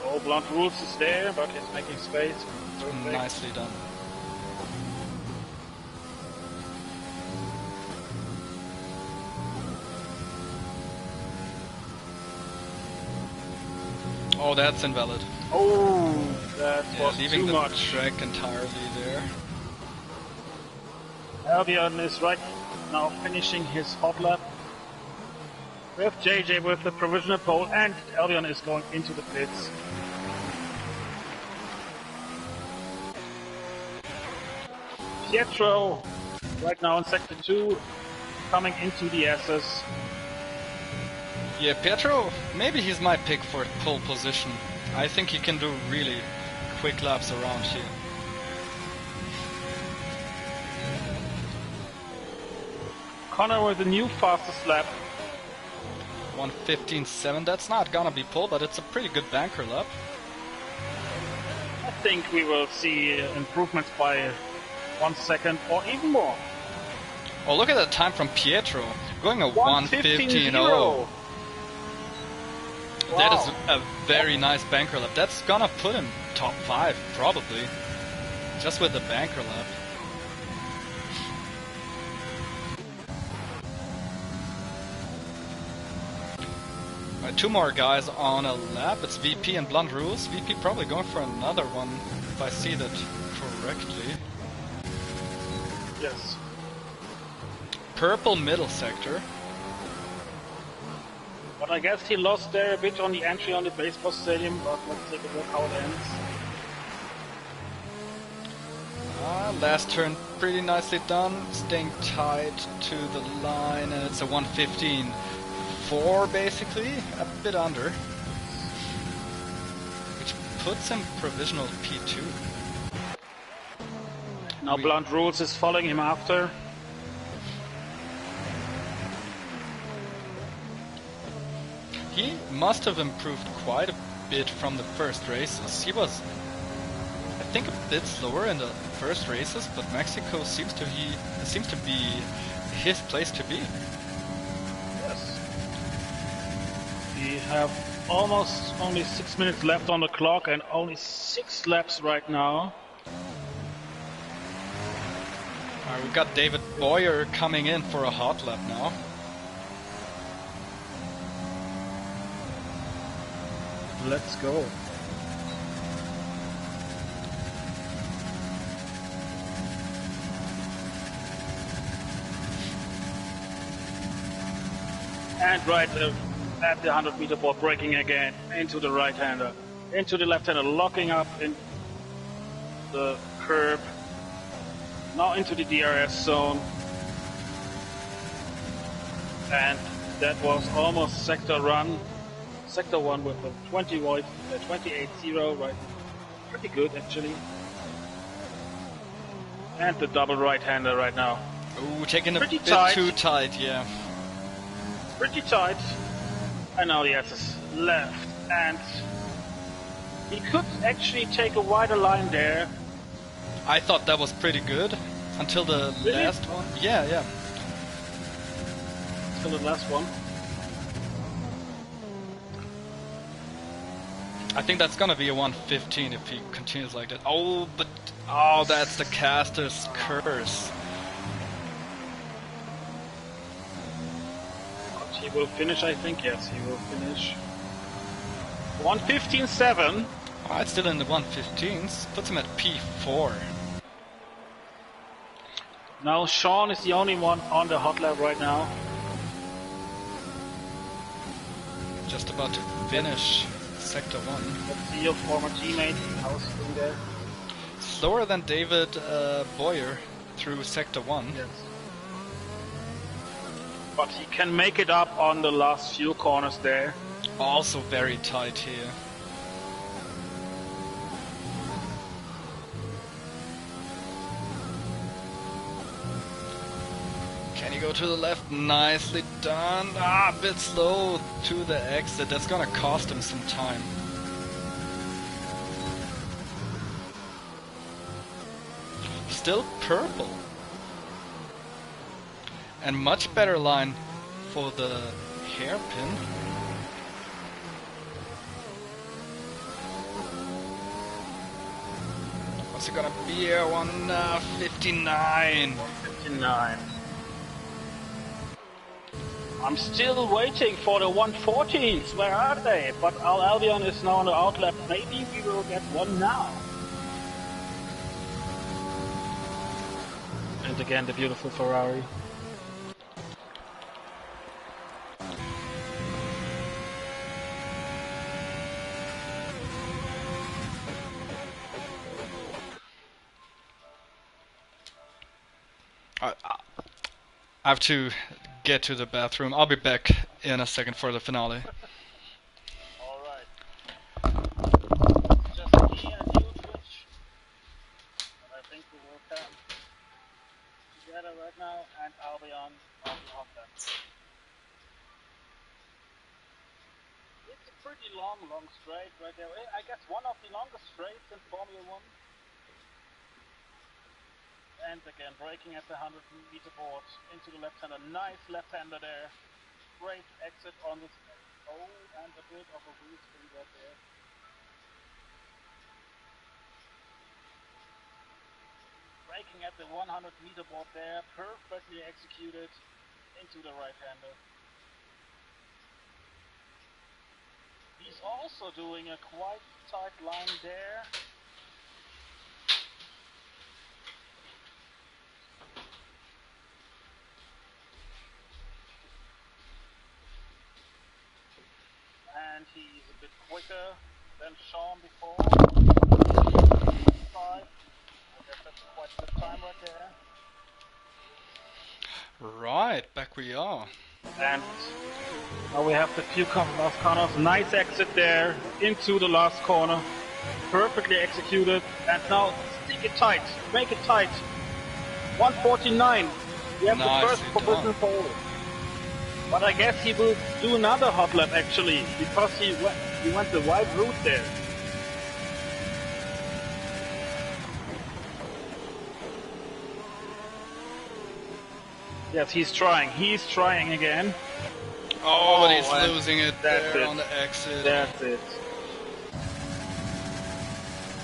Oh, Blunt Rules is there, but he's making space. Perfect. Nicely done. Oh, that's invalid. Oh, that was leaving too the much. track entirely there. Albion is right now finishing his hot lap. We have JJ with the provisional pole, and Albion is going into the pits. Pietro, right now in sector 2, coming into the S's. Yeah, Pietro, maybe he's my pick for pole position. I think he can do really quick laps around here. Connor with the new fastest lap. 1:15.7, that's not gonna be pole, but it's a pretty good banker lap. I think we will see improvements by 1 second or even more. Oh, look at that time from Pietro. Going a 1:15.0. 1:15.0. That is a very nice banker lap. That's gonna put him top 5, probably. Just with the banker lap. Alright, 2 more guys on a lap. It's VP and Blunt Rules. VP probably going for another one, if I see that correctly. Yes. Purple middle sector. But I guess he lost there a bit on the entry on the baseball stadium, but let's take a look how it ends. Last turn pretty nicely done, staying tied to the line, and it's a 1:15.4 basically, a bit under. Which puts him provisional P2. Now Blunt Rules is following him after. He must have improved quite a bit from the first races. He was, I think, a bit slower in the first races, but Mexico seems to be his place to be. Yes. We have almost only 6 minutes left on the clock and only 6 laps right now. We've got David Boyer coming in for a hot lap now. Let's go. And right at the 100-meter board, braking again into the right-hander, into the left-hander, locking up in the curb, now into the DRS zone. And that was almost sector 1 with a 28.0, right? Pretty good actually. And the double right-hander right now. Ooh, taking a Pretty bit tight. too tight, yeah. Pretty tight. And now he has his left, and he could actually take a wider line there. I thought that was pretty good until the Really? last one. Yeah. Till the last one. I think that's gonna be a 115 if he continues like that. Oh, that's the caster's curse. But he will finish, I think. Yes, he will finish. 115.7. Oh, it's still in the 115s. Puts him at P4. Now Sean is the only one on the hot lap right now. Just about to finish sector 1. Let's see your former teammate. How's he doing there? Slower than David Boyer through sector 1. Yes. But he can make it up on the last few corners there. Also very tight here. Can he go to the left? Nicely done. A bit slow to the exit. That's gonna cost him some time. Still purple. And much better line for the hairpin. What's it gonna be here? 159. 159. I'm still waiting for the 140s. Where are they? But Al Albion is now on the outlap. Maybe we will get one now. And again, the beautiful Ferrari. I have to get to the bathroom. I'll be back in a second for the finale. Alright. Just me and you, Twitch. And I think we will come together right now, and Albion on the hot lap. It's a pretty long straight right there. I guess one of the longest straights in Formula 1. And again, braking at the 100-meter board into the left-hander. Nice left-hander there. Great exit on this. Oh, and a bit of a wheel spin right there. Braking at the 100-meter board there. Perfectly executed into the right-hander. He's also doing a quite tight line there. And he's a bit quicker than Sean before. 5. I guess that's quite a good time right there. Right, back we are. And now we have the few last corners. Nice exit there into the last corner. Perfectly executed. And now stick it tight. Make it tight. 149. We have the first Nicely provisional done. pole. But I guess he will do another hot lap actually, because he went the wide route there. Yes, he's trying. He's trying again. Oh, but he's and losing it that's there it. on the exit. That's it.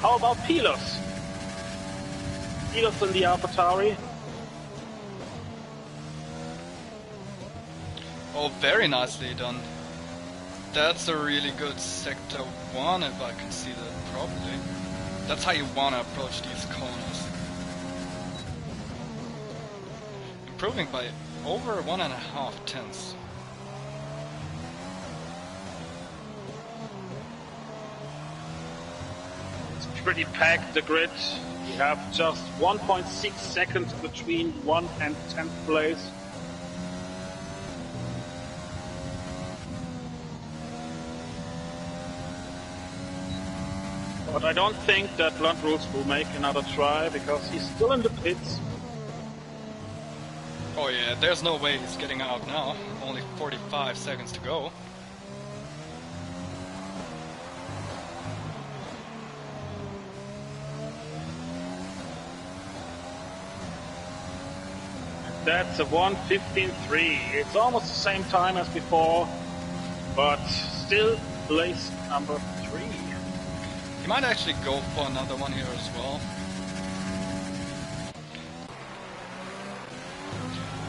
How about Pilos? Pilos in the AlphaTauri. Oh, very nicely done. That's a really good sector 1, if I can see that properly. That's how you want to approach these corners. Improving by over 1.5 tenths. It's pretty packed, the grid. We have just 1.6 seconds between 1 and 10th place. But I don't think that Blunt Rules will make another try because he's still in the pits. Oh yeah, there's no way he's getting out now. Only 45 seconds to go. That's a 1:15.3. It's almost the same time as before, but still place number 3. He might actually go for another one here as well.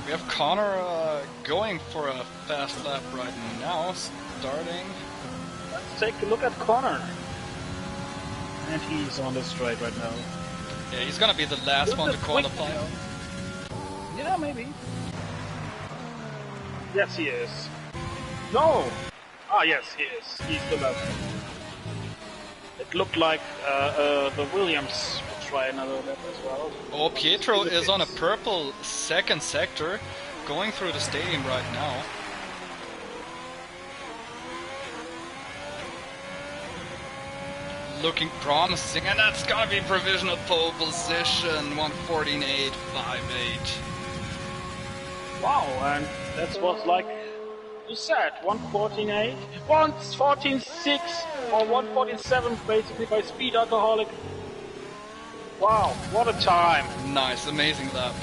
We have Connor going for a fast lap right now, starting. Let's take a look at Connor. And he's on the straight right now. Yeah, he's gonna be the last one to qualify. Yeah, maybe. Yes, he is. No! Ah, yes, he is. He's the last. It looked like the Williams will try another lap as well. Oh, Pietro is on a purple second sector, going through the stadium right now. Looking promising, and that's gonna be provisional pole position, 1:14.858. Wow, and that was like you said, 1:14.8, 1:14.6, or 1:14.7 basically by Speed Alcoholic. Wow, what a time! Nice, amazing lap.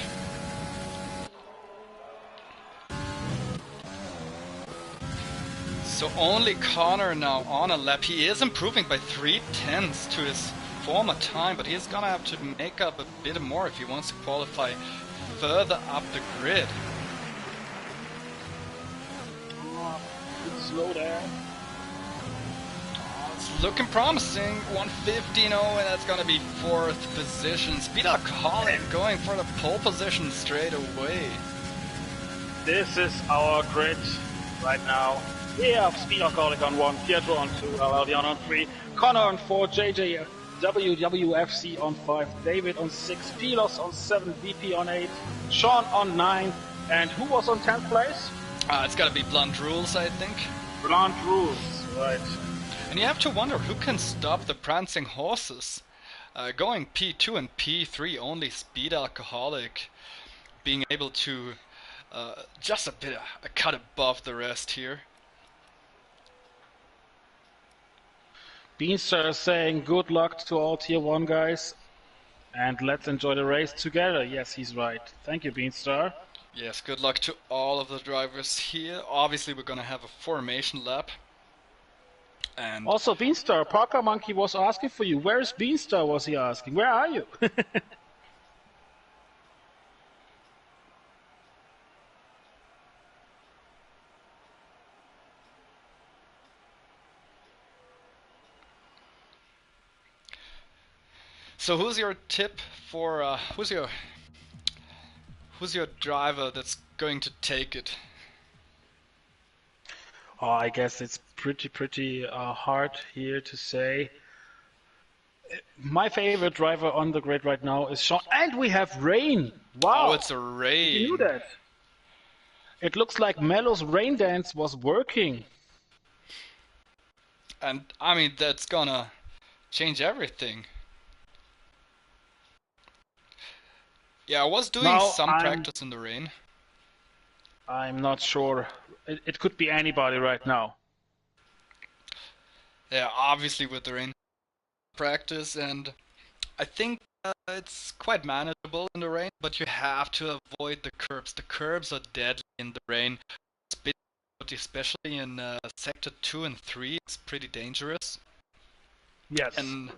So only Connor now on a lap. He is improving by 3 tenths to his former time, but he's gonna have to make up a bit more if he wants to qualify further up the grid. Slow there. It's looking promising. 1:15.0, and that's gonna be 4th position. Speed Alcoholic going for the pole position straight away. This is our grid right now. We have Speed Alcoholic on 1, Pietro on 2, Aldion on 3, Connor on 4, JJ WWFC on 5, David on 6, Pilos on 7, VP on 8, Sean on 9, and who was on 10th place? It's gotta be Blunt Rules, I think. Blunt Rules, right. And you have to wonder who can stop the prancing horses. Going P2 and P3, only Speed Alcoholic being able to just a cut above the rest here. Beanstar is saying good luck to all Tier 1 guys, and let's enjoy the race together. Yes, he's right. Thank you, Beanstar. Yes, good luck to all of the drivers here. Obviously, we're gonna have a formation lap. And also, Beanstar, Parker Monkey was asking for you. Where is Beanstar, was he asking? Where are you? so who's your tip for, who's your driver that's going to take it? Oh, I guess it's pretty hard here to say. My favorite driver on the grid right now is Sean, and we have rain. Wow! Oh, it's a rain. You knew that. It looks like Mello's rain dance was working. And I mean, that's gonna change everything. Yeah, I was doing Now some practice in the rain. I'm not sure. It could be anybody right now. Yeah, obviously with the rain practice, and I think it's quite manageable in the rain, but you have to avoid the curbs. The curbs are deadly in the rain, especially in sector 2 and 3. It's pretty dangerous. Yes. And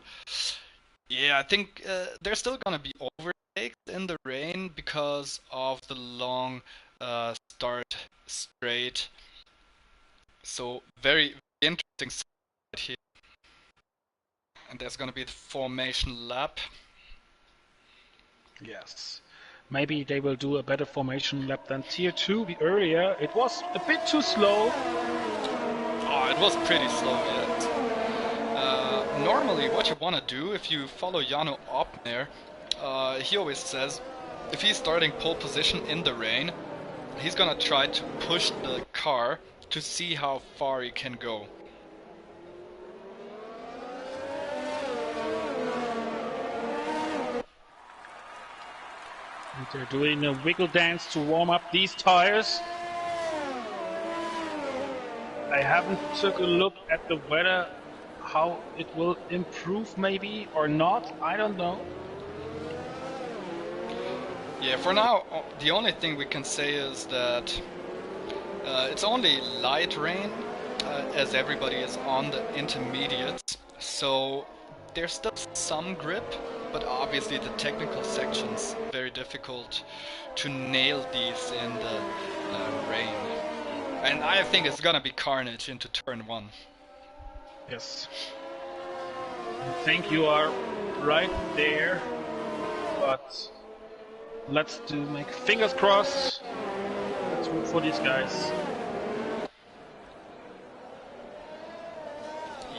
yeah, I think there's still gonna be overtakes in the rain because of the long start straight. So very interesting side here. And there's gonna be the formation lap. Yes. Maybe they will do a better formation lap than Tier 2 earlier. It was a bit too slow. Oh, it was pretty slow yet. Normally, what you want to do if you follow Jano Opner, he always says if he's starting pole position in the rain, he's gonna try to push the car to see how far he can go. And they're doing a wiggle dance to warm up these tires. I haven't took a look at the weather, how it will improve maybe or not. I don't know. Yeah, for now, the only thing we can say is that it's only light rain, as everybody is on the intermediates, so there's still some grip, but obviously the technical section's very difficult to nail these in the rain. And I think it's gonna be carnage into turn 1. Yes. I think you are right there, but let's make fingers crossed. Let's root for these guys.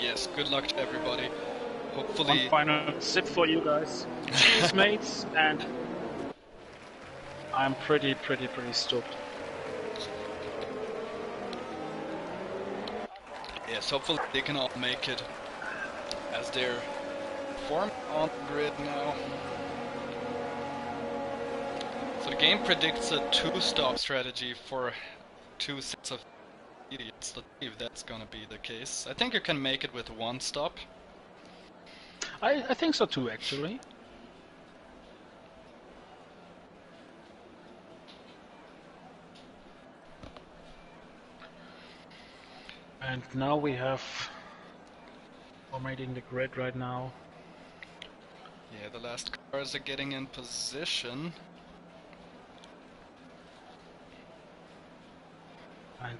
Yes, good luck to everybody. Hopefully. One final sip for you guys. Cheers, mates, and I'm pretty stoked. Yes, hopefully they can all make it as they're formed on the grid now. So the game predicts a 2-stop strategy for 2 sets of idiots. Let's see if that's gonna be the case. I think you can make it with 1 stop. I think so too, actually. And now we have formatting the grid right now. Yeah, the last cars are getting in position. And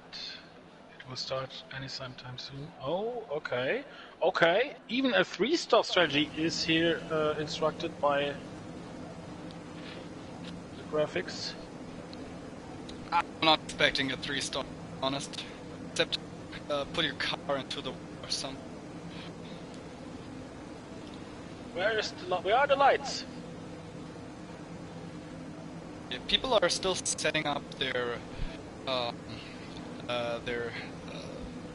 it will start anytime soon. Oh, okay. Okay, even a 3-stop strategy is here instructed by the graphics. I'm not expecting a 3-stop, honest. Except put your car into the wall or something. Where are the lights? Yeah, people are still setting up their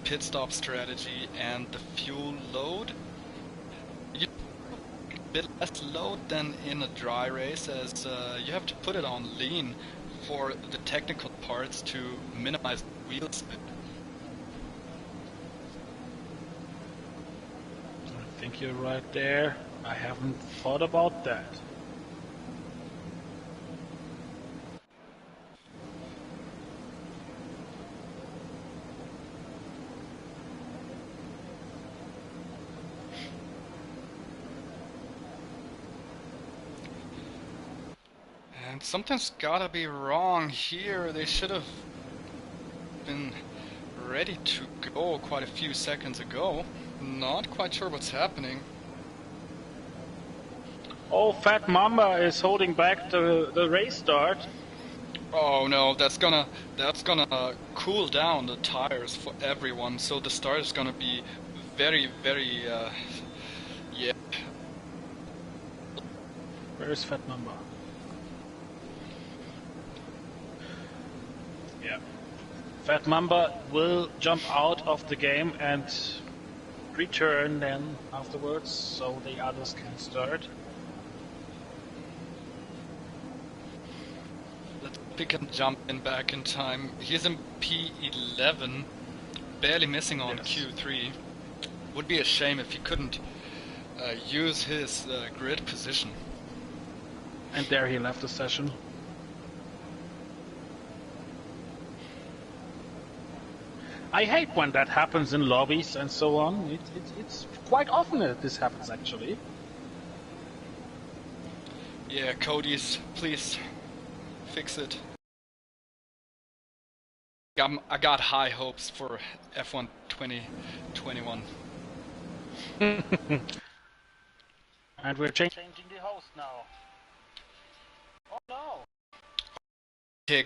pit stop strategy and the fuel load. You a bit less load than in a dry race, as you have to put it on lean for the technical parts to minimize wheel spin. I think you're right there. I haven't thought about that. And something's gotta be wrong here. They should have been ready to go quite a few seconds ago. Not quite sure what's happening. Oh, Fat Mamba is holding back the race start. Oh no, that's gonna cool down the tires for everyone. So the start is gonna be very yeah. Where is Fat Mamba? Yeah. Fat Mamba will jump out of the game and return then afterwards, so the others can start. Let's pick and jump in back in time. He's in P11, barely missing on Yes. Q3. Would be a shame if he couldn't use his grid position. And there he left the session. I hate when that happens in lobbies and so on. It's quite often that this happens actually. Yeah, Cody's, please fix it. I got high hopes for F1 2021. And we're changing the host now. Oh no! Okay,